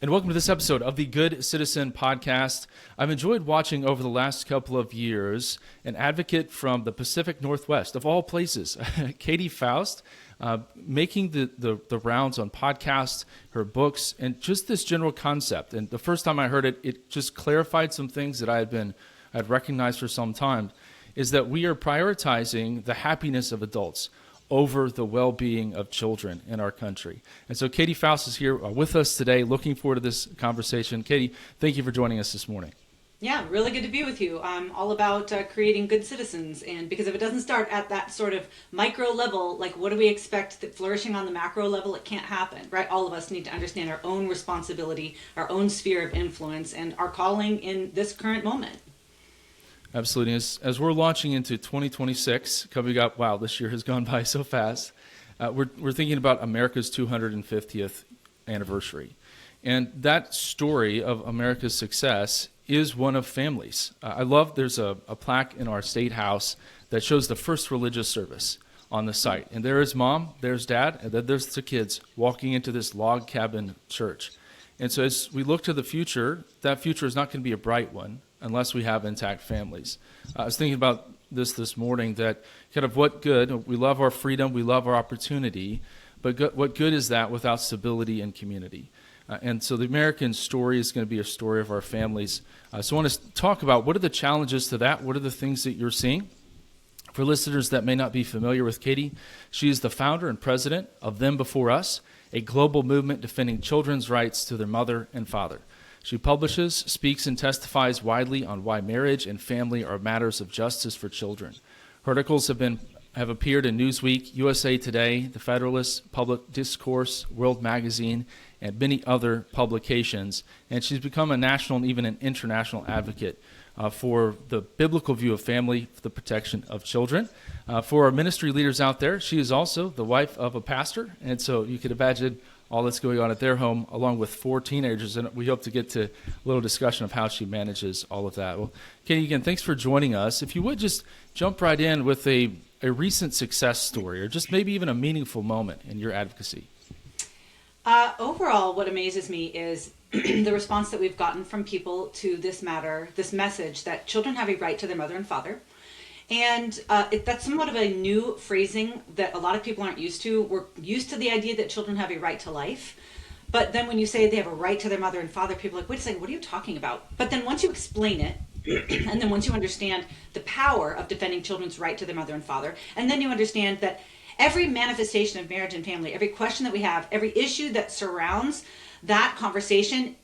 And welcome to this episode of the Good Citizen Podcast. I've enjoyed watching over the last couple of years an advocate from the Pacific Northwest, of all places, Katy Faust, making the rounds on podcasts, her books, and just this general concept. And the first time I heard it, it just clarified some things that I'd recognized for some time, is that we are prioritizing the happiness of adults over the well-being of children in our country. And so Katy Faust is here with us today. Looking forward to this conversation. Katy, thank you for joining us this morning. Yeah, really good to be with you. I'm all about creating good citizens, and because if it doesn't start at that sort of micro level, like what do we expect that flourishing on the macro level, it can't happen, right? All of us need to understand our own responsibility, our own sphere of influence, and our calling in this current moment. Absolutely. As we're launching into 2026, this year has gone by so fast. We're thinking about America's 250th anniversary. And that story of America's success is one of families. I love there's a plaque in our state house that shows the first religious service on the site. And there is mom, there's dad, and then there's the kids walking into this log cabin church. And so as we look to the future, that future is not going to be a bright one unless we have intact families. I was thinking about this morning, that kind of what good, we love our freedom, we love our opportunity, but what good is that without stability and community? And so the American story is going to be a story of our families. So I want to talk about what are the challenges to that? What are the things that you're seeing? For listeners that may not be familiar with Katy, she is the founder and president of Them Before Us, a global movement defending children's rights to their mother and father. She publishes, speaks, and testifies widely on why marriage and family are matters of justice for children. Her articles have appeared in Newsweek, USA Today, The Federalist, Public Discourse, World Magazine, and many other publications. And she's become a national and even an international advocate for the biblical view of family, for the protection of children. For our ministry leaders out there, she is also the wife of a pastor. And so you could imagine all that's going on at their home, along with 4 teenagers. And we hope to get to a little discussion of how she manages all of that. Well, Katy, again, thanks for joining us. If you would just jump right in with a recent success story, or just maybe even a meaningful moment in your advocacy. Overall, what amazes me is the response that we've gotten from people to this matter, this message that children have a right to their mother and father. And that's somewhat of a new phrasing that a lot of people aren't used to. We're used to the idea that children have a right to life. But then when you say they have a right to their mother and father, people are like, wait a second, what are you talking about? But then once you explain it, and then once you understand the power of defending children's right to their mother and father, and then you understand that every manifestation of marriage and family, every question that we have, every issue that surrounds that conversation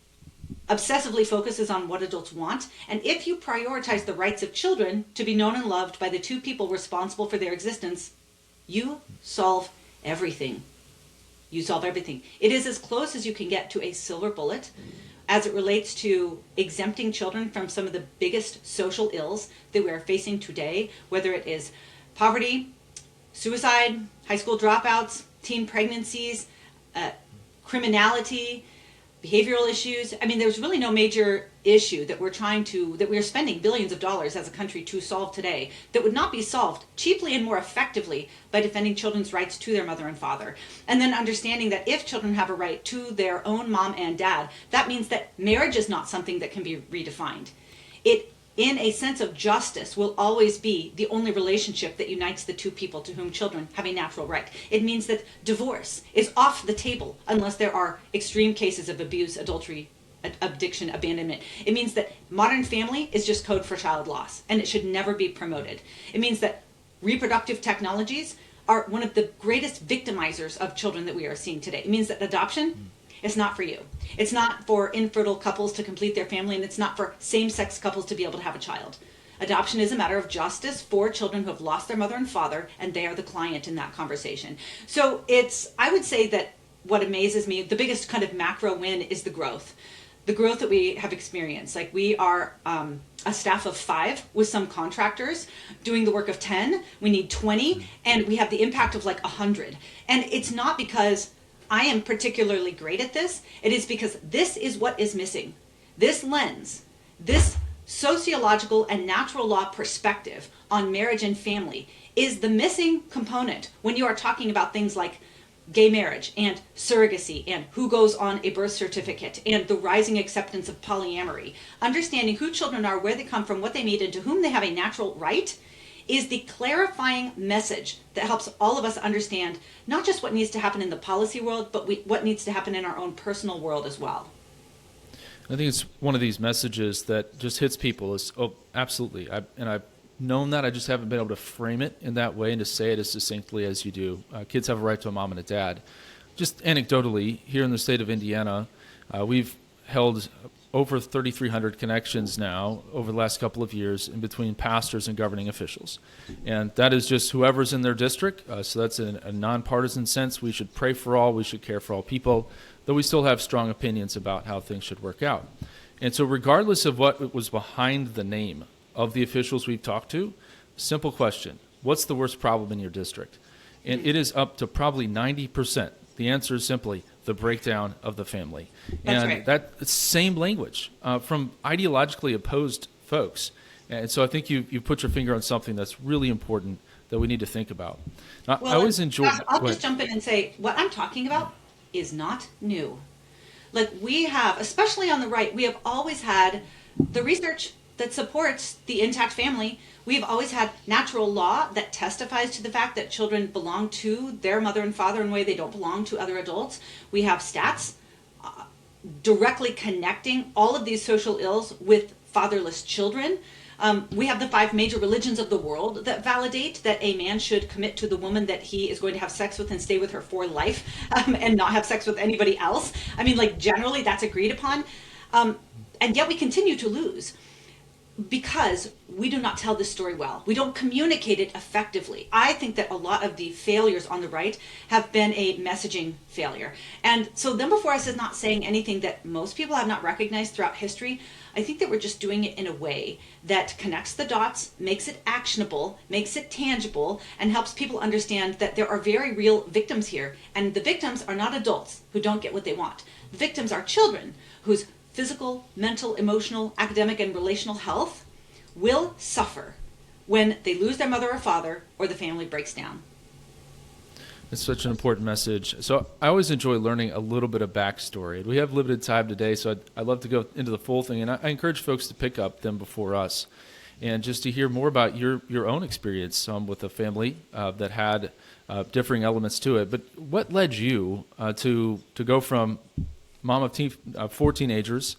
obsessively focuses on what adults want. And if you prioritize the rights of children to be known and loved by the two people responsible for their existence, you solve everything. You solve everything. It is as close as you can get to a silver bullet as it relates to exempting children from some of the biggest social ills that we are facing today, whether it is poverty, suicide, high school dropouts, teen pregnancies, criminality, behavioral issues. I mean, there's really no major issue that we are spending billions of dollars as a country to solve today that would not be solved cheaply and more effectively by defending children's rights to their mother and father. And then understanding that if children have a right to their own mom and dad, that means that marriage is not something that can be redefined. It, in a sense of justice, will always be the only relationship that unites the two people to whom children have a natural right. It means that divorce is off the table unless there are extreme cases of abuse, adultery, addiction, abandonment. It means that modern family is just code for child loss, and it should never be promoted. It means that reproductive technologies are one of the greatest victimizers of children that we are seeing today. It means that adoption is not for you. It's not for infertile couples to complete their family, and it's not for same-sex couples to be able to have a child. Adoption is a matter of justice for children who have lost their mother and father, and they are the client in that conversation. So I would say that what amazes me, the biggest kind of macro win is the growth that we have experienced. Like, we are a staff of 5 with some contractors doing the work of 10. We need 20, and we have the impact of like 100. And it's not because I am particularly great at this. It is because this is what is missing. This lens, this sociological and natural law perspective on marriage and family is the missing component when you are talking about things like gay marriage and surrogacy and who goes on a birth certificate and the rising acceptance of polyamory, understanding who children are, where they come from, what they need, and to whom they have a natural right, is the clarifying message that helps all of us understand not just what needs to happen in the policy world, but what needs to happen in our own personal world as well. I think it's one of these messages that just hits people. Is, oh, absolutely. I've known that. I just haven't been able to frame it in that way and to say it as succinctly as you do. Kids have a right to a mom and a dad. Just anecdotally, here in the state of Indiana, we've held over 3,300 connections now over the last couple of years in between pastors and governing officials. And that is just whoever's in their district. So that's in a nonpartisan sense. We should pray for all. We should care for all people, though we still have strong opinions about how things should work out. And so regardless of what was behind the name of the officials we've talked to, simple question: what's the worst problem in your district? And it is up to probably 90%. The answer is simply the breakdown of the family. That's and right. that same language from ideologically opposed folks. And so I think you put your finger on something that's really important that we need to think about. Now, Well, I always enjoy... I'll Go just ahead. jump in and say what I'm talking about is not new. Like, we have, especially on the right, we have always had the research that supports the intact family. We've always had natural law that testifies to the fact that children belong to their mother and father in a way they don't belong to other adults. We have stats directly connecting all of these social ills with fatherless children. We have the 5 major religions of the world that validate that a man should commit to the woman that he is going to have sex with and stay with her for life, and not have sex with anybody else. I mean, like, generally that's agreed upon. And yet we continue to lose because we do not tell this story well. We don't communicate it effectively. I think that a lot of the failures on the right have been a messaging failure. And so Them Before Us is not saying anything that most people have not recognized throughout history. I think that we're just doing it in a way that connects the dots, makes it actionable, makes it tangible, and helps people understand that there are very real victims here. And the victims are not adults who don't get what they want. The victims are children whose physical, mental, emotional, academic, and relational health will suffer when they lose their mother or father or the family breaks down. It's such an important message. So I always enjoy learning a little bit of backstory. We have limited time today, so I'd love to go into the full thing. And I encourage folks to pick up Them Before Us and just to hear more about your own experience with a family that had differing elements to it. But what led you to go from mom of 4 teenagers,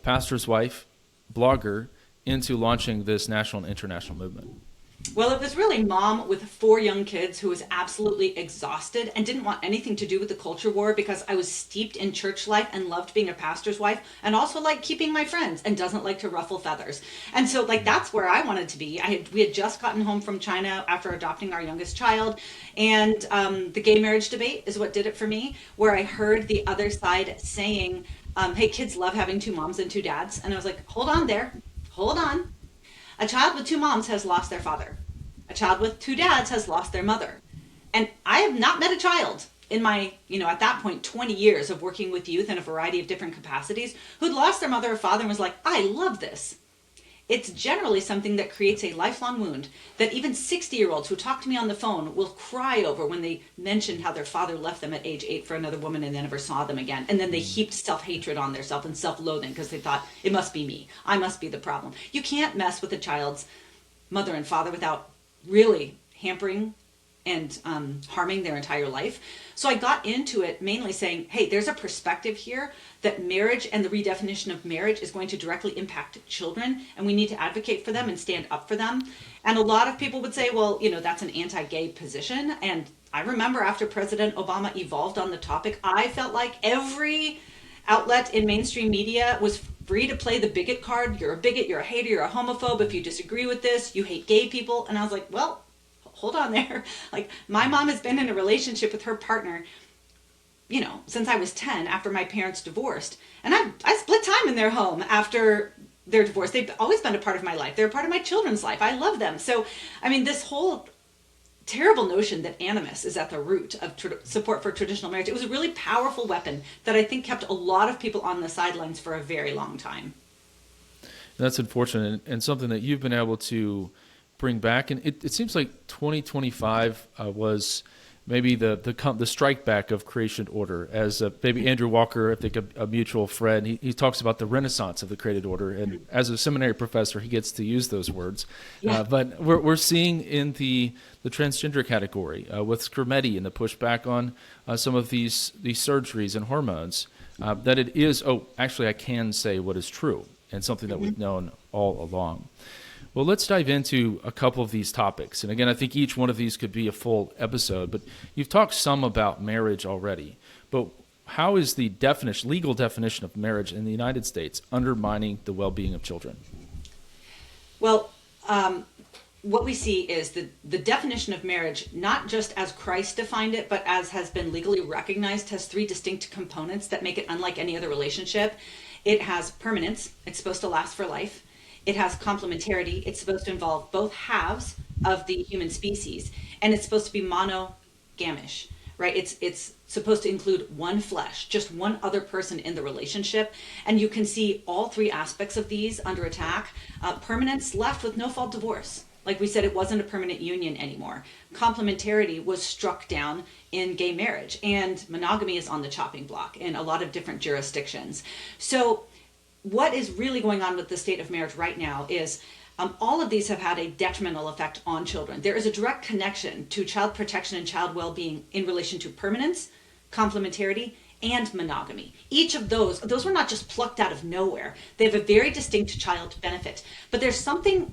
pastor's wife, blogger, into launching this national and international movement? Well, it was really mom with 4 young kids who was absolutely exhausted and didn't want anything to do with the culture war, because I was steeped in church life and loved being a pastor's wife and also liked keeping my friends and doesn't like to ruffle feathers. And so, like, that's where I wanted to be. We had just gotten home from China after adopting our youngest child, and the gay marriage debate is what did it for me, where I heard the other side saying, hey, kids love having 2 moms and 2 dads. And I was like, hold on there, hold on. A child with 2 moms has lost their father. A child with 2 dads has lost their mother. And I have not met a child in my, at that point, 20 years of working with youth in a variety of different capacities who'd lost their mother or father and was like, I love this. It's generally something that creates a lifelong wound that even 60-year-olds who talk to me on the phone will cry over when they mention how their father left them at age 8 for another woman and they never saw them again. And then they heaped self-hatred on themselves and self-loathing because they thought, it must be me. I must be the problem. You can't mess with a child's mother and father without really hampering and harming their entire life. So I got into it mainly saying, hey, there's a perspective here that marriage and the redefinition of marriage is going to directly impact children, and we need to advocate for them and stand up for them. And a lot of people would say, well, that's an anti-gay position. And I remember after President Obama evolved on the topic, I felt like every outlet in mainstream media was free to play the bigot card. You're a bigot, you're a hater, you're a homophobe. If you disagree with this, you hate gay people. And I was like, well, hold on there. Like, my mom has been in a relationship with her partner, since I was 10, after my parents divorced. And I split time in their home after their divorce. They've always been a part of my life. They're a part of my children's life. I love them. So, this whole terrible notion that animus is at the root of support for traditional marriage, it was a really powerful weapon that I think kept a lot of people on the sidelines for a very long time. That's unfortunate, and something that you've been able to bring back. And it seems like 2025 was maybe the strike back of creation order. As maybe Andrew Walker, I think a mutual friend, he talks about the renaissance of the created order. And as a seminary professor, he gets to use those words. Yeah. But we're seeing in the transgender category with Scrimeti and the pushback on some of these surgeries and hormones, that it is, actually I can say what is true and something that we've known all along. Well, let's dive into a couple of these topics. And again, I think each one of these could be a full episode, but you've talked some about marriage already. But how is the legal definition of marriage in the United States undermining the well-being of children? Well, what we see is the definition of marriage, not just as Christ defined it, but as has been legally recognized, has three distinct components that make it unlike any other relationship. It has permanence. It's supposed to last for life. It has complementarity. It's supposed to involve both halves of the human species, and it's supposed to be monogamish, right? It's supposed to include one flesh, just one other person in the relationship, and you can see all three aspects of these under attack. Permanence left with no-fault divorce. Like we said, it wasn't a permanent union anymore. Complementarity was struck down in gay marriage, and monogamy is on the chopping block in a lot of different jurisdictions. So what is really going on with the state of marriage right now is all of these have had a detrimental effect on children. There is a direct connection to child protection and child well-being in relation to permanence, complementarity, and monogamy. Each of those were not just plucked out of nowhere. They have a very distinct child benefit. But there's something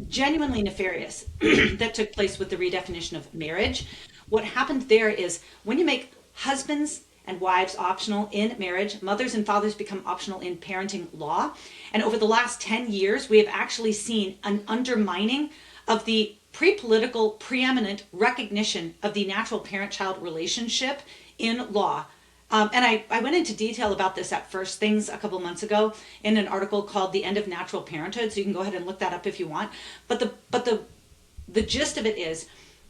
genuinely nefarious that took place with the redefinition of marriage. What happened there is when you make husbands and wives optional in marriage, mothers and fathers become optional in parenting law. And over the last 10 years, we have actually seen an undermining of the pre-political, preeminent recognition of the natural parent-child relationship in law. And I went into detail about this at First Things a couple months ago in an article called The End of Natural Parenthood, so you can go ahead and look that up if you want. But the gist of it is,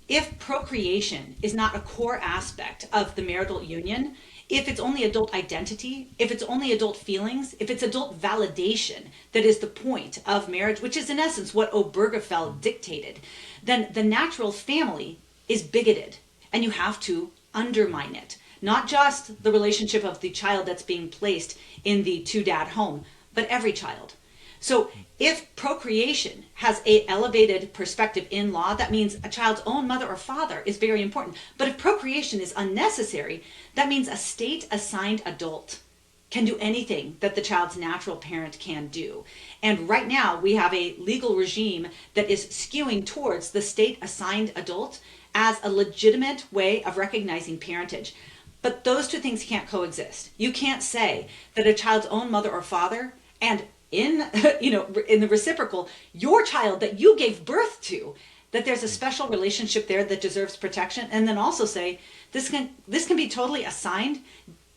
if procreation is not a core aspect of the marital union, if it's only adult identity, if it's only adult feelings, if it's adult validation that is the point of marriage, which is in essence what Obergefell dictated, then the natural family is bigoted, and you have to undermine it. Not just the relationship of the child that's being placed in the two-dad home, but every child. So if procreation has an elevated perspective in law, that means a child's own mother or father is very important. But if procreation is unnecessary, that means a state-assigned adult can do anything that the child's natural parent can do. And right now, we have a legal regime that is skewing towards the state-assigned adult as a legitimate way of recognizing parentage. But those two things can't coexist. You can't say that a child's own mother or father and in the reciprocal, your child that you gave birth to, that there's a special relationship there that deserves protection, and then also say this can be totally assigned,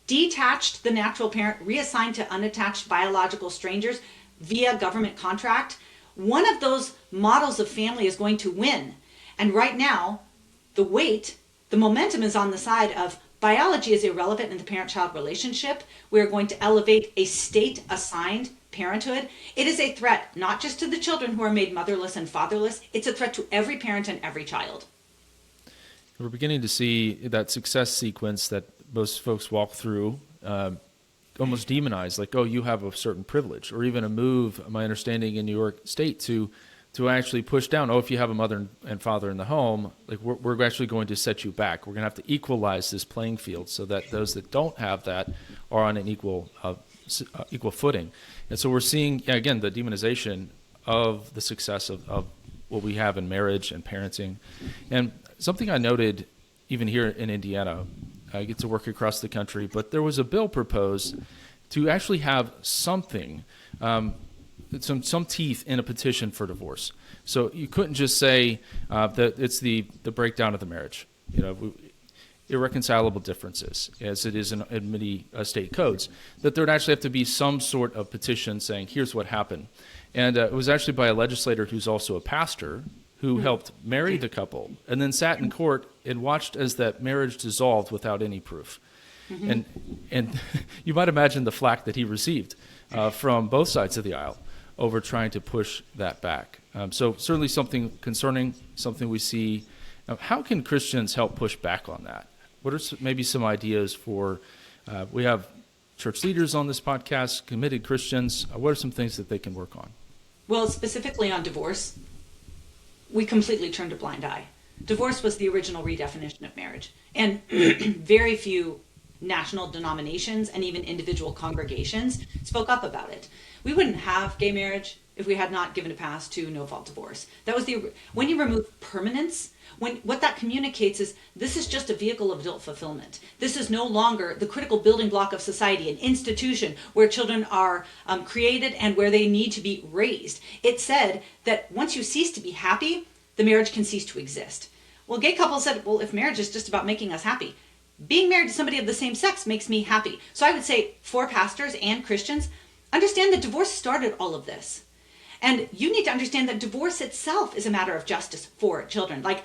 detached the natural parent, reassigned to unattached biological strangers via government contract. One of those models of family is going to win. And right now, the momentum is on the side of biology is irrelevant in the parent-child relationship. We're going to elevate a state-assigned parenthood. It is a threat, not just to the children who are made motherless and fatherless. It's a threat to every parent and every child. We're beginning to see that success sequence that most folks walk through, almost demonized, like, oh, you have a certain privilege, or even a move, my understanding in New York State, to actually push down, if you have a mother and father in the home, like we're actually going to set you back. We're going to have to equalize this playing field so that those that don't have that are on an equal footing. And so we're seeing, again, the demonization of the success of what we have in marriage and parenting. And something I noted even here in Indiana, I get to work across the country, but there was a bill proposed to actually have something, some teeth in a petition for divorce. So you couldn't just say that it's the breakdown of the marriage, irreconcilable differences, as it is in many state codes, that there would actually have to be some sort of petition saying, here's what happened. And it was actually by a legislator who's also a pastor who helped marry the couple and then sat in court and watched as that marriage dissolved without any proof. Mm-hmm. And you might imagine the flack that he received from both sides of the aisle over trying to push that back. So certainly something concerning, something we see How can Christians help push back on that? What are maybe some ideas for, we have church leaders on this podcast, committed Christians. What are some things that they can work on? Well, specifically on divorce, we completely turned a blind eye. Divorce was the original redefinition of marriage. And very few national denominations and even individual congregations spoke up about it. We wouldn't have gay marriage if we had not given a pass to no-fault divorce. That was when you remove permanence, what that communicates is this is just a vehicle of adult fulfillment. This is no longer the critical building block of society, an institution where children are created and where they need to be raised. It said that once you cease to be happy, the marriage can cease to exist. Well, gay couples said, well, if marriage is just about making us happy, being married to somebody of the same sex makes me happy. So I would say for pastors and Christians, understand that divorce started all of this. And you need to understand that divorce itself is a matter of justice for children. Like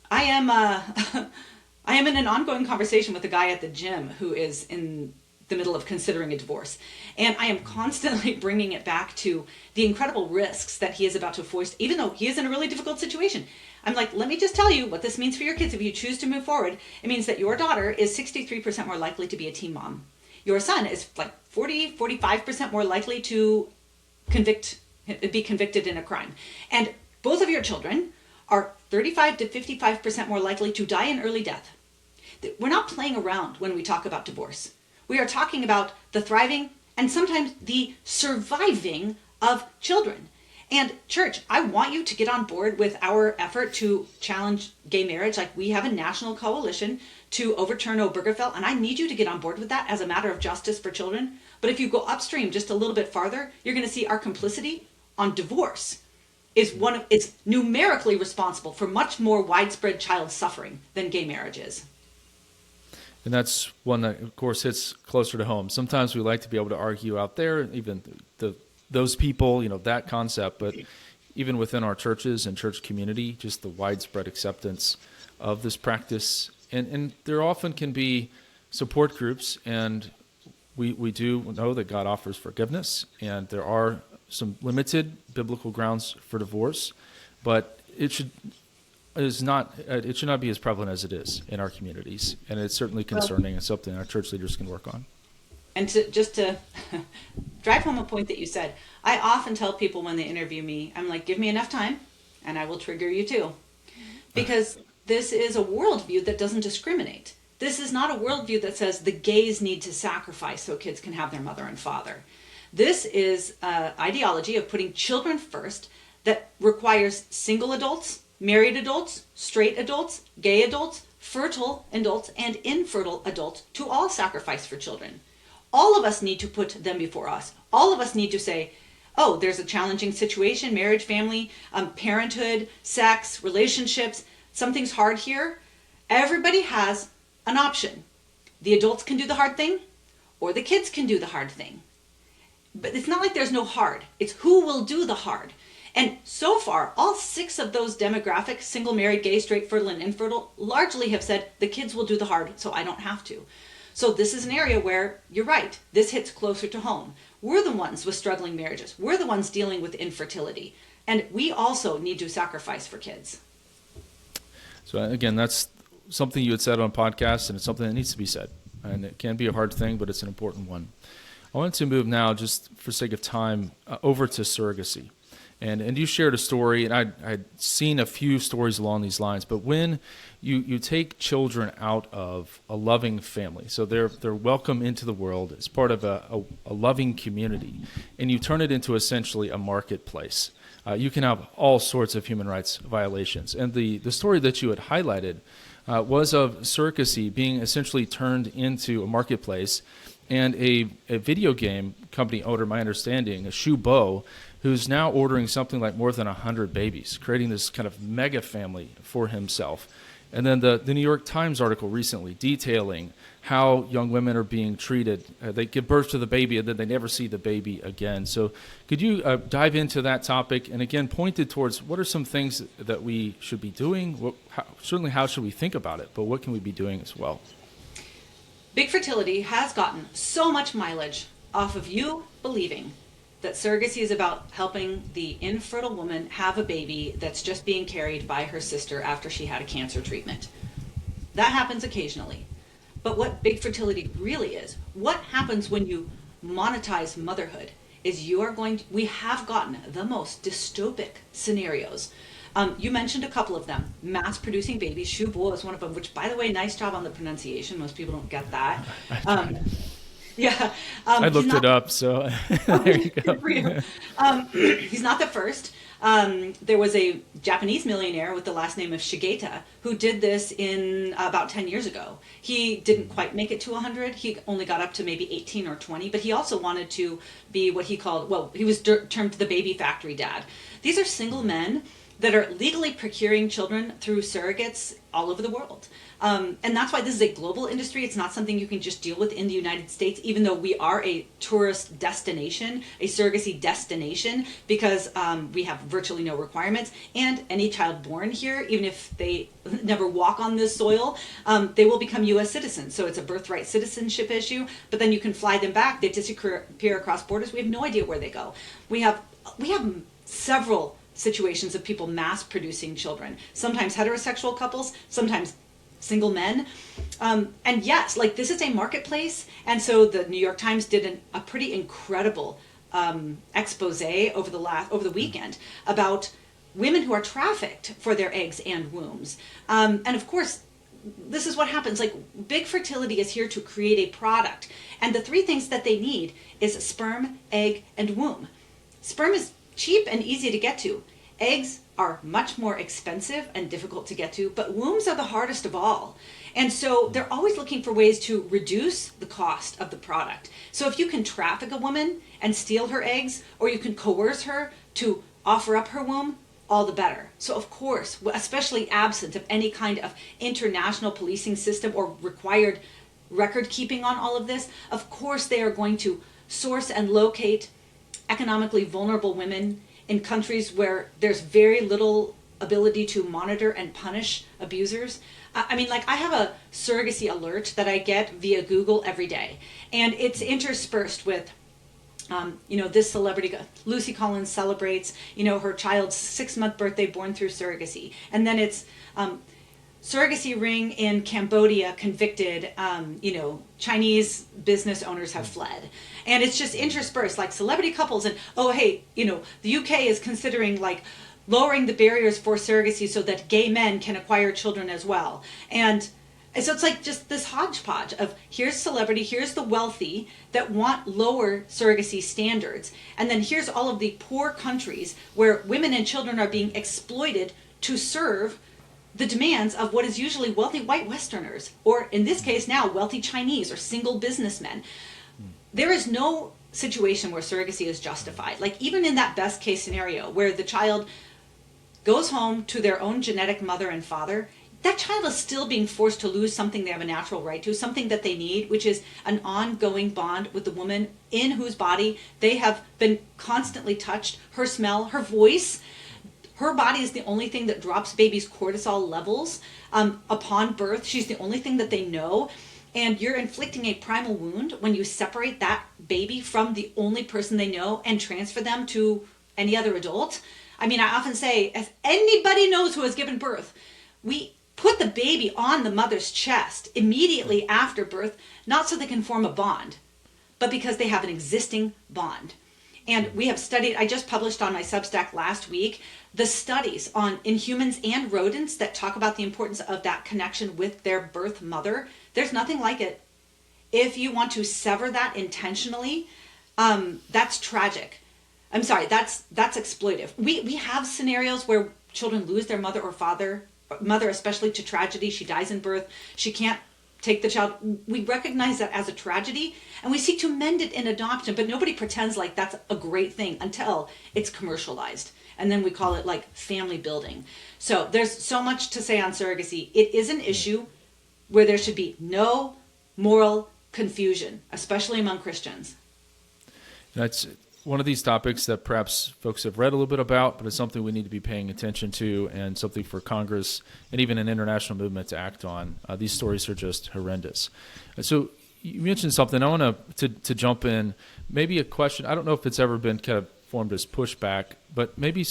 I am in an ongoing conversation with a guy at the gym who is in the middle of considering a divorce. And I am constantly bringing it back to the incredible risks that he is about to foist, even though he is in a really difficult situation. I'm like, let me just tell you what this means for your kids. If you choose to move forward, it means that your daughter is 63% more likely to be a teen mom. Your son is like 45% more likely to be convicted in a crime. And both of your children are 35 to 55% more likely to die an early death. We're not playing around when we talk about divorce. We are talking about the thriving and sometimes the surviving of children. And church, I want you to get on board with our effort to challenge gay marriage. Like we have a national coalition to overturn Obergefell, and I need you to get on board with that as a matter of justice for children. But if you go upstream just a little bit farther, you're going to see our complicity on divorce is numerically responsible for much more widespread child suffering than gay marriage is. And that's one that, of course, hits closer to home. Sometimes we like to be able to argue out there, even those people, that concept. But even within our churches and church community, just the widespread acceptance of this practice. And there often can be support groups, and we do know that God offers forgiveness, and there are some limited biblical grounds for divorce, but it should not be as prevalent as it is in our communities, and it's certainly concerning and something our church leaders can work on. And to drive home a point that you said, I often tell people when they interview me, I'm like, give me enough time and I will trigger you too. Because this is a worldview that doesn't discriminate. This is not a worldview that says the gays need to sacrifice so kids can have their mother and father. This is an ideology of putting children first that requires single adults, married adults, straight adults, gay adults, fertile adults, and infertile adults to all sacrifice for children. All of us need to put them before us. All of us need to say, oh, there's a challenging situation, marriage, family, parenthood, sex, relationships, something's hard here. Everybody has an option. The adults can do the hard thing, or the kids can do the hard thing. But it's not like there's no hard. It's who will do the hard. And so far, all 6 of those demographics, single, married, gay, straight, fertile, and infertile, largely have said the kids will do the hard, so I don't have to. So this is an area where, you're right, this hits closer to home. We're the ones with struggling marriages. We're the ones dealing with infertility. And we also need to sacrifice for kids. So again, that's something you had said on podcasts, and it's something that needs to be said. And it can be a hard thing, but it's an important one. I want to move now, just for sake of time, over to surrogacy. And you shared a story, and I'd seen a few stories along these lines, but when you take children out of a loving family, so they're welcome into the world as part of a loving community, and you turn it into essentially a marketplace, you can have all sorts of human rights violations. And the story that you had highlighted was of surrogacy being essentially turned into a marketplace, and a video game company owner, my understanding, Shu Bo, who's now ordering something like more than 100 babies, creating this kind of mega family for himself. And then the New York Times article recently detailing how young women are being treated. They give birth to the baby and then they never see the baby again. So could you dive into that topic and again pointed towards what are some things that we should be doing? Certainly how should we think about it, but what can we be doing as well? Big fertility has gotten so much mileage off of you believing that surrogacy is about helping the infertile woman have a baby that's just being carried by her sister after she had a cancer treatment. That happens occasionally. But what big fertility really is, what happens when you monetize motherhood, is we have gotten the most dystopic scenarios. You mentioned a couple of them. Mass producing babies. Shubo is one of them, which, by the way, nice job on the pronunciation. Most people don't get that. Yeah. I looked it up, so there you go. He's not the first. There was a Japanese millionaire with the last name of Shigeta who did this in about 10 years ago. He didn't quite make it to 100. He only got up to maybe 18 or 20, but he also wanted to be what he called, he was termed the baby factory dad. These are single men that are legally procuring children through surrogates all over the world. And that's why this is a global industry. It's not something you can just deal with in the United States, even though we are a tourist destination, a surrogacy destination, because we have virtually no requirements. And any child born here, even if they never walk on this soil, they will become U.S. citizens. So it's a birthright citizenship issue, but then you can fly them back. They disappear across borders. We have no idea where they go. We have several situations of people mass producing children, sometimes heterosexual couples, sometimes single men. And yes, like this is a marketplace. And so the New York Times did a pretty incredible expose over the weekend about women who are trafficked for their eggs and wombs. And of course, this is what happens. Like big fertility is here to create a product. And the three things that they need is sperm, egg, and womb. Sperm is cheap and easy to get to. Eggs are much more expensive and difficult to get to, but wombs are the hardest of all. And so they're always looking for ways to reduce the cost of the product. So if you can traffic a woman and steal her eggs, or you can coerce her to offer up her womb, all the better. So of course, especially absent of any kind of international policing system or required record keeping on all of this, of course they are going to source and locate economically vulnerable women in countries where there's very little ability to monitor and punish abusers. I mean, like I have a surrogacy alert that I get via Google every day, and it's interspersed with, this celebrity, Lucy Collins celebrates, her child's 6-month birthday born through surrogacy. And then it's surrogacy ring in Cambodia convicted, Chinese business owners have fled. And it's just interspersed, like celebrity couples and, the UK is considering like lowering the barriers for surrogacy so that gay men can acquire children as well. And so it's like just this hodgepodge of here's celebrity, here's the wealthy that want lower surrogacy standards. And then here's all of the poor countries where women and children are being exploited to serve the demands of what is usually wealthy white Westerners, or in this case now, wealthy Chinese or single businessmen. There is no situation where surrogacy is justified. Like even in that best case scenario where the child goes home to their own genetic mother and father, that child is still being forced to lose something they have a natural right to, something that they need, which is an ongoing bond with the woman in whose body they have been constantly touched, her smell, her voice. Her body is the only thing that drops babies' cortisol levels upon birth. She's the only thing that they know. And you're inflicting a primal wound when you separate that baby from the only person they know and transfer them to any other adult. I mean, I often say, if anybody knows who has given birth, we put the baby on the mother's chest immediately after birth, not so they can form a bond, but because they have an existing bond. And we have studied, I just published on my Substack last week, the studies in humans and rodents that talk about the importance of that connection with their birth mother. There's nothing like it. If you want to sever that intentionally, that's tragic. I'm sorry, that's exploitive. We have scenarios where children lose their mother or father, mother especially to tragedy. She dies in birth. She can't take the child. We recognize that as a tragedy and we seek to mend it in adoption, but nobody pretends like that's a great thing until it's commercialized. And then we call it like family building. So there's so much to say on surrogacy. It is an issue where there should be no moral confusion, especially among Christians. That's one of these topics that perhaps folks have read a little bit about, but it's something we need to be paying attention to and something for Congress and even an international movement to act on. These stories are just horrendous. So you mentioned something. I want to jump in. Maybe a question. I don't know if it's ever been kind of formed as pushback, but maybe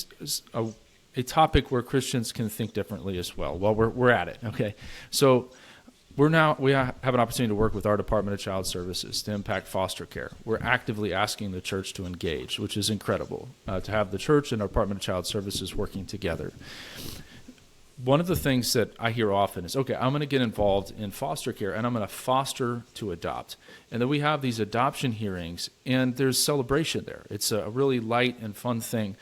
a topic where Christians can think differently as well. Well, we're at it. Okay, so we have an opportunity to work with our Department of Child Services to impact foster care. We're actively asking the church to engage, which is incredible, to have the church and our Department of Child Services working together. One of the things that I hear often is, okay, I'm going to get involved in foster care, and I'm going to foster to adopt. And then we have these adoption hearings, and there's celebration there. It's a really light and fun thing.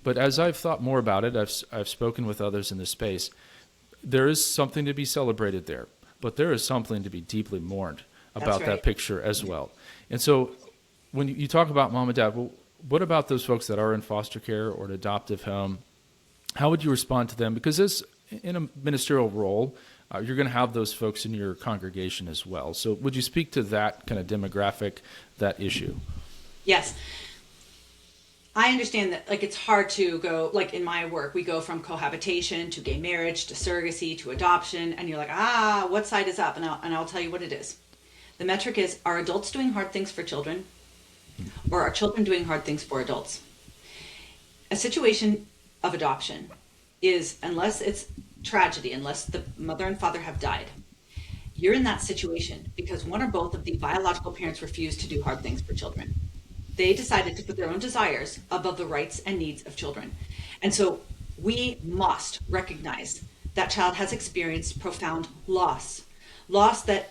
But as I've thought more about it, I've spoken with others in this space, there is something to be celebrated there, but there is something to be deeply mourned about that picture as well. And so when you talk about mom and dad, well, what about those folks that are in foster care or an adoptive home? How would you respond to them? Because as in a ministerial role, you're going to have those folks in your congregation as well. So would you speak to that kind of demographic, that issue? Yes. I understand that, like, it's hard to go, like, in my work, we go from cohabitation to gay marriage to surrogacy to adoption, and you're like, what side is up? And I'll tell you what it is. The metric is, are adults doing hard things for children, or are children doing hard things for adults? A situation of adoption is, unless it's tragedy, unless the mother and father have died, you're in that situation because one or both of the biological parents refused to do hard things for children. They decided to put their own desires above the rights and needs of children. And so we must recognize that child has experienced profound loss that,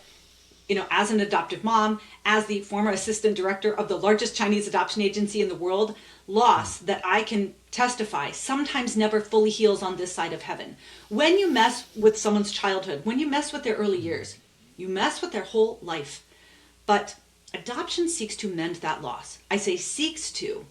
as an adoptive mom, as the former assistant director of the largest Chinese adoption agency in the world, loss that I can testify sometimes never fully heals on this side of heaven. When you mess with someone's childhood, when you mess with their early years, you mess with their whole life. But adoption seeks to mend that loss. I say seeks to.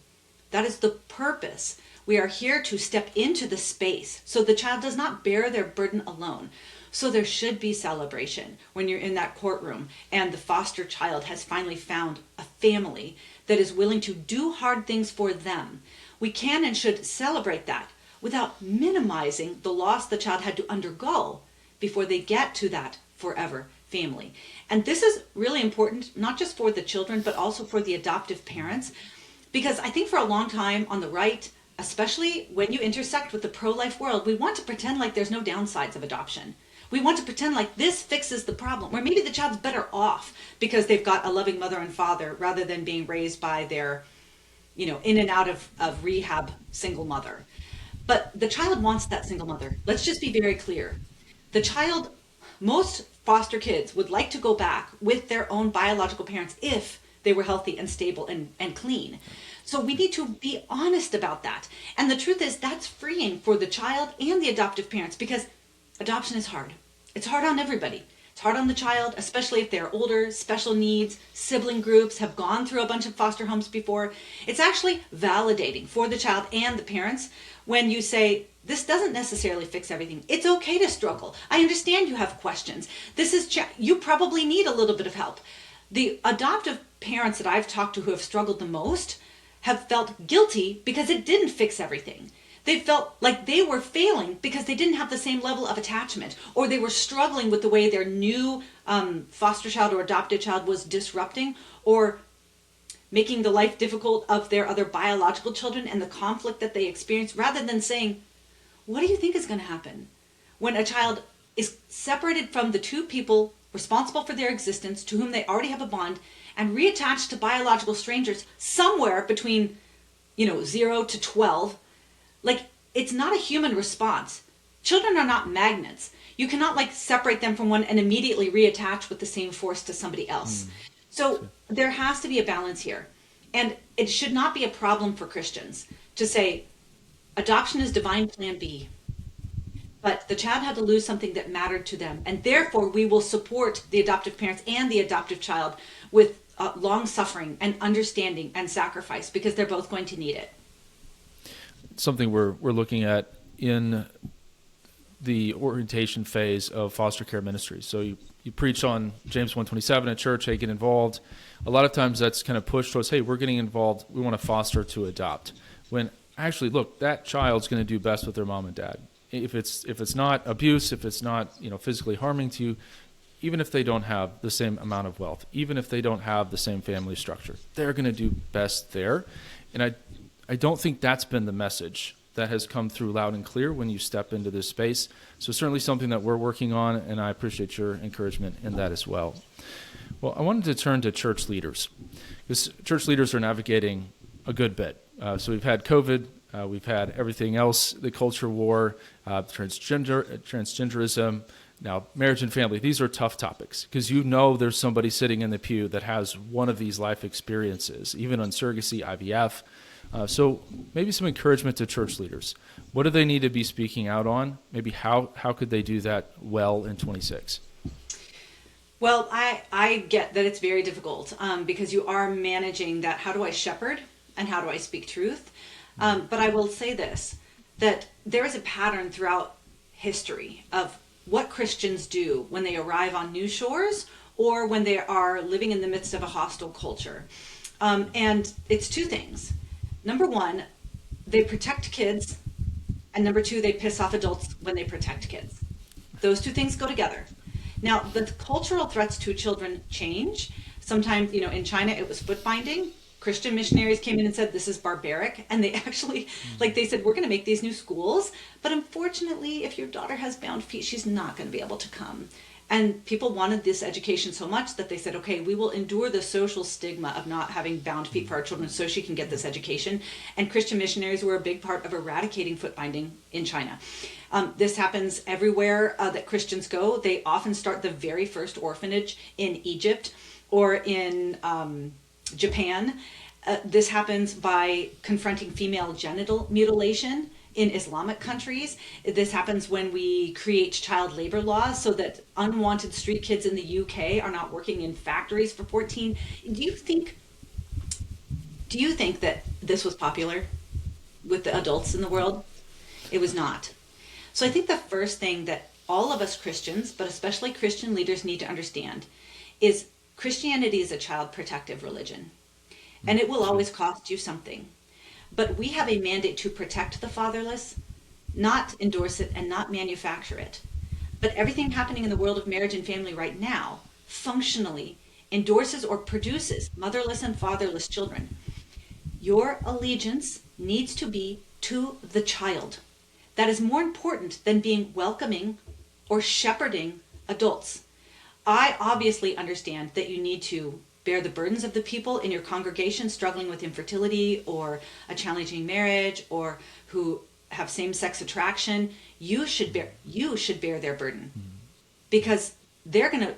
That is the purpose. We are here to step into the space so the child does not bear their burden alone. So there should be celebration when you're in that courtroom and the foster child has finally found a family that is willing to do hard things for them. We can and should celebrate that without minimizing the loss the child had to undergo before they get to that forever family. And this is really important, not just for the children, but also for the adoptive parents, because I think for a long time on the right, especially when you intersect with the pro-life world, we want to pretend like there's no downsides of adoption. We want to pretend like this fixes the problem, or maybe the child's better off because they've got a loving mother and father rather than being raised by their, in and out of rehab single mother. But the child wants that single mother. Let's just be very clear. Most foster kids would like to go back with their own biological parents if they were healthy and stable and clean. So we need to be honest about that. And the truth is that's freeing for the child and the adoptive parents because adoption is hard. It's hard on everybody. It's hard on the child, especially if they're older, special needs, sibling groups, have gone through a bunch of foster homes before. It's actually validating for the child and the parents when you say, this doesn't necessarily fix everything. It's okay to struggle. I understand you have questions. You probably need a little bit of help. The adoptive parents that I've talked to who have struggled the most have felt guilty because it didn't fix everything. They felt like they were failing because they didn't have the same level of attachment, or they were struggling with the way their new foster child or adopted child was disrupting or making the life difficult of their other biological children and the conflict that they experienced, rather than saying, what do you think is going to happen when a child is separated from the two people responsible for their existence to whom they already have a bond and reattached to biological strangers somewhere between 0 to 12? Like, it's not a human response. Children are not magnets. You cannot separate them from one and immediately reattach with the same force to somebody else. So there has to be a balance here. And it should not be a problem for Christians to say, adoption is divine plan B. But the child had to lose something that mattered to them. And therefore, we will support the adoptive parents and the adoptive child with long suffering and understanding and sacrifice, because they're both going to need it. Something we're looking at in the orientation phase of foster care ministry. So you preach on James 1:27 at church, hey, get involved. A lot of times that's kind of pushed towards, hey, we're getting involved, we want to foster to adopt. When actually, look, that child's going to do best with their mom and dad. If it's not abuse, if it's not physically harming to you, even if they don't have the same amount of wealth, even if they don't have the same family structure, they're going to do best there. And I don't think that's been the message that has come through loud and clear when you step into this space. So certainly something that we're working on, and I appreciate your encouragement in that as well. Well, I wanted to turn to church leaders, because church leaders are navigating a good bit. So we've had COVID, we've had everything else, the culture war, transgenderism, now marriage and family. These are tough topics, because there's somebody sitting in the pew that has one of these life experiences, even on surrogacy, IVF. So maybe some encouragement to church leaders. What do they need to be speaking out on? Maybe how could they do that well in 26? Well, I get that it's very difficult because you are managing that. How do I shepherd and how do I speak truth? But I will say this, that there is a pattern throughout history of what Christians do when they arrive on new shores or when they are living in the midst of a hostile culture. And it's two things. Number one, they protect kids. And number two, they piss off adults when they protect kids. Those two things go together. Now, the cultural threats to children change. Sometimes, in China, it was foot binding. Christian missionaries came in and said, this is barbaric. And they actually, they said, we're going to make these new schools. But unfortunately, if your daughter has bound feet, she's not going to be able to come. And people wanted this education so much that they said, okay, we will endure the social stigma of not having bound feet for our children so she can get this education. And Christian missionaries were a big part of eradicating foot binding in China. This happens everywhere that Christians go. They often start the very first orphanage in Egypt or in Japan. This happens by confronting female genital mutilation in Islamic countries. This happens when we create child labor laws so that unwanted street kids in the UK are not working in factories for 14. Do you think that this was popular with the adults in the world? It was not. So I think the first thing that all of us Christians, but especially Christian leaders, need to understand is Christianity is a child protective religion. And it will always cost you something. But we have a mandate to protect the fatherless, not endorse it and not manufacture it. But everything happening in the world of marriage and family right now functionally endorses or produces motherless and fatherless children. Your allegiance needs to be to the child. That is more important than being welcoming or shepherding adults. I obviously understand that you need to bear the burdens of the people in your congregation struggling with infertility or a challenging marriage or who have same-sex attraction. You should bear their burden because the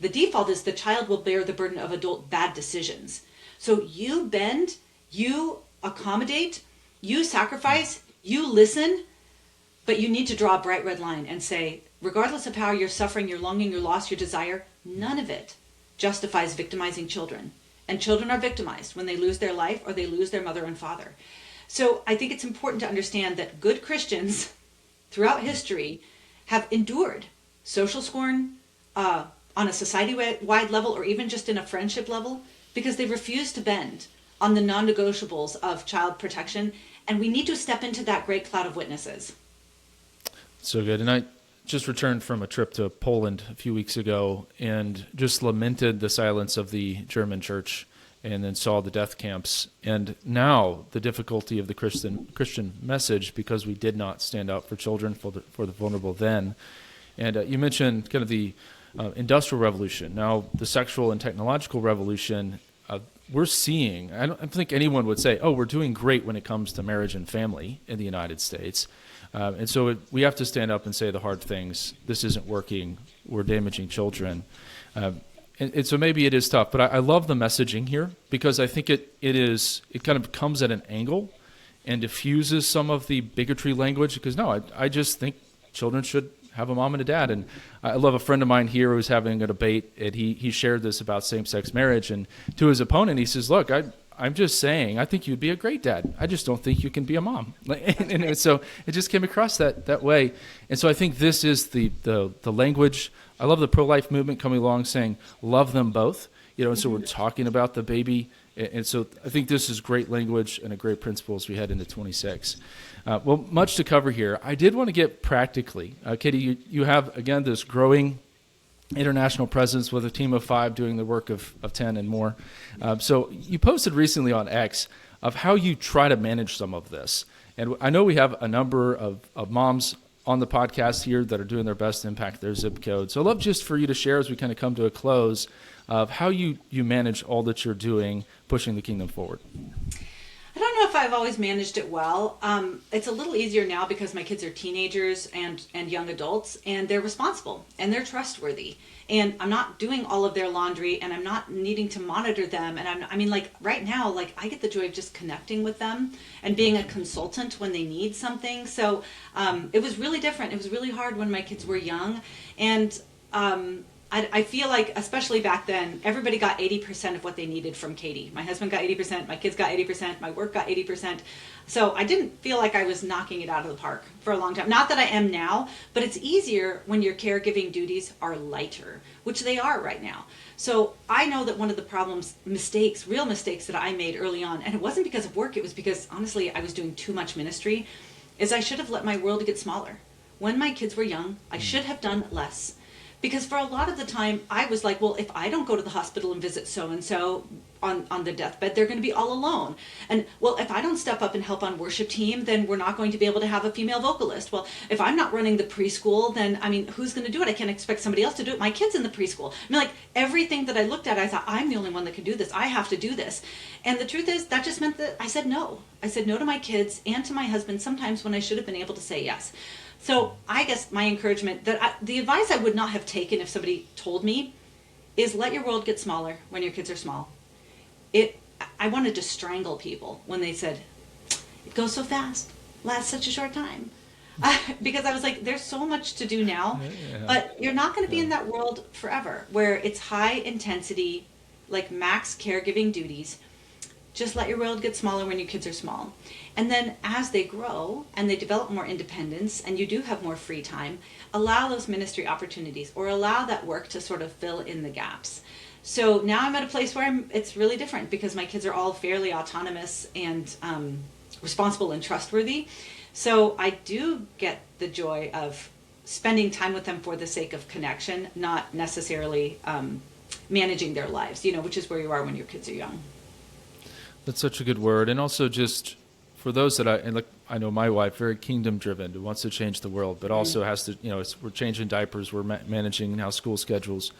default is the child will bear the burden of adult bad decisions. So you bend, you accommodate, you sacrifice, you listen, but you need to draw a bright red line and say, regardless of how you're suffering, your longing, your loss, your desire, none of it justifies victimizing children. And children are victimized when they lose their life or they lose their mother and father. So I think it's important to understand that good Christians throughout history have endured social scorn on a society-wide level or even just in a friendship level because they refuse to bend on the non-negotiables of child protection. And we need to step into that great cloud of witnesses. So good. And I just returned from a trip to Poland a few weeks ago and just lamented the silence of the German church and then saw the death camps. And now the difficulty of the Christian message because we did not stand up for children, for the vulnerable then. And you mentioned kind of the industrial revolution. Now the sexual and technological revolution, we're seeing, I don't think anyone would say, oh, we're doing great when it comes to marriage and family in the United States. And so we have to stand up and say the hard things. This isn't working. We're damaging children. And so maybe it is tough. But I love the messaging here because I think it kind of comes at an angle and diffuses some of the bigotry language. Because, no, I just think children should have a mom and a dad. And I love a friend of mine here who's having a debate. And he shared this about same-sex marriage. And to his opponent, he says, look, I'm just saying, I think you'd be a great dad. I just don't think you can be a mom. And so it just came across that way. And so I think this is the language. I love the pro-life movement coming along saying, love them both. And so we're talking about the baby. And so I think this is great language and a great principle as we head into 26. Well, much to cover here. I did want to get practically. Katy, you have, again, this growing international presence with a team of 5 doing the work of 10 and more. So you posted recently on X of how you try to manage some of this. And I know we have a number of moms on the podcast here that are doing their best to impact their zip code. So I'd love just for you to share as we kind of come to a close of how you manage all that you're doing, pushing the kingdom forward. I don't know if I've always managed it well. It's a little easier now because my kids are teenagers and young adults, and they're responsible and they're trustworthy. And I'm not doing all of their laundry, and I'm not needing to monitor them. And I mean, like right now, like I get the joy of just connecting with them and being a consultant when they need something. So it was really different. It was really hard when my kids were young, and I feel like, especially back then, everybody got 80% of what they needed from Katy. My husband got 80%, my kids got 80%, my work got 80%. So I didn't feel like I was knocking it out of the park for a long time. Not that I am now, but it's easier when your caregiving duties are lighter, which they are right now. So I know that one of the problems, real mistakes that I made early on, and it wasn't because of work, it was because, honestly, I was doing too much ministry, is I should have let my world get smaller. When my kids were young, I should have done less. Because for a lot of the time, I was like, well, if I don't go to the hospital and visit so-and-so on their deathbed, they're going to be all alone. And, well, if I don't step up and help on worship team, then we're not going to be able to have a female vocalist. Well, if I'm not running the preschool, then, I mean, who's going to do it? I can't expect somebody else to do it. My kid's in the preschool. I mean, like, everything that I looked at, I thought, I'm the only one that can do this. I have to do this. And the truth is, that just meant that I said no. I said no to my kids and to my husband sometimes when I should have been able to say yes. So I guess my encouragement, the advice I would not have taken if somebody told me, is let your world get smaller when your kids are small. I wanted to strangle people when they said, it goes so fast, lasts such a short time. Because I was like, there's so much to do now, but you're not going to be in that world forever, where it's high intensity, like max caregiving duties. Just let your world get smaller when your kids are small. And then as they grow and they develop more independence and you do have more free time, allow those ministry opportunities or allow that work to sort of fill in the gaps. So now I'm at a place where it's really different because my kids are all fairly autonomous and responsible and trustworthy. So I do get the joy of spending time with them for the sake of connection, not necessarily managing their lives, which is where you are when your kids are young. That's such a good word. And also just for those that I know my wife, very kingdom driven, who wants to change the world, but also has to, we're changing diapers, we're managing now school schedules,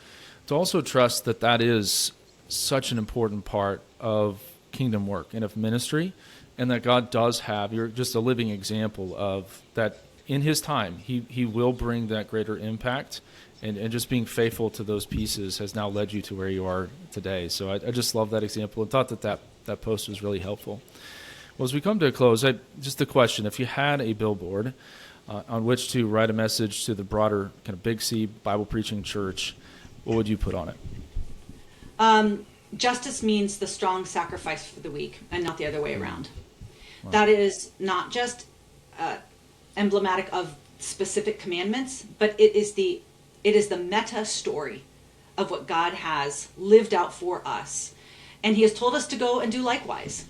to also trust that is such an important part of kingdom work and of ministry, and that God does have, you're just a living example of that in his time, he will bring that greater impact. And just being faithful to those pieces has now led you to where you are today. So I just love that example and thought that post was really helpful. Well, as we come to a close, just a question. If you had a billboard on which to write a message to the broader kind of Big C Bible preaching church, what would you put on it? Justice means the strong sacrifice for the weak and not the other way around. Wow. That is not just emblematic of specific commandments, but it is the meta story of what God has lived out for us. And he has told us to go and do likewise.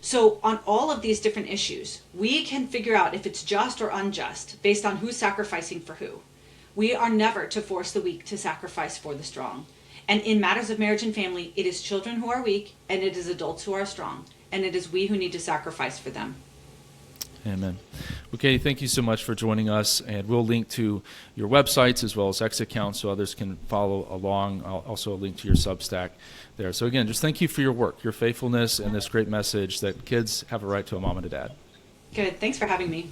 So on all of these different issues, we can figure out if it's just or unjust based on who's sacrificing for who. We are never to force the weak to sacrifice for the strong. And in matters of marriage and family, it is children who are weak and it is adults who are strong. And it is we who need to sacrifice for them. Amen. Okay, thank you so much for joining us, and we'll link to your websites as well as X accounts so others can follow along. I'll also link to your Substack there. So again, just thank you for your work, your faithfulness, and this great message that kids have a right to a mom and a dad. Good. Thanks for having me.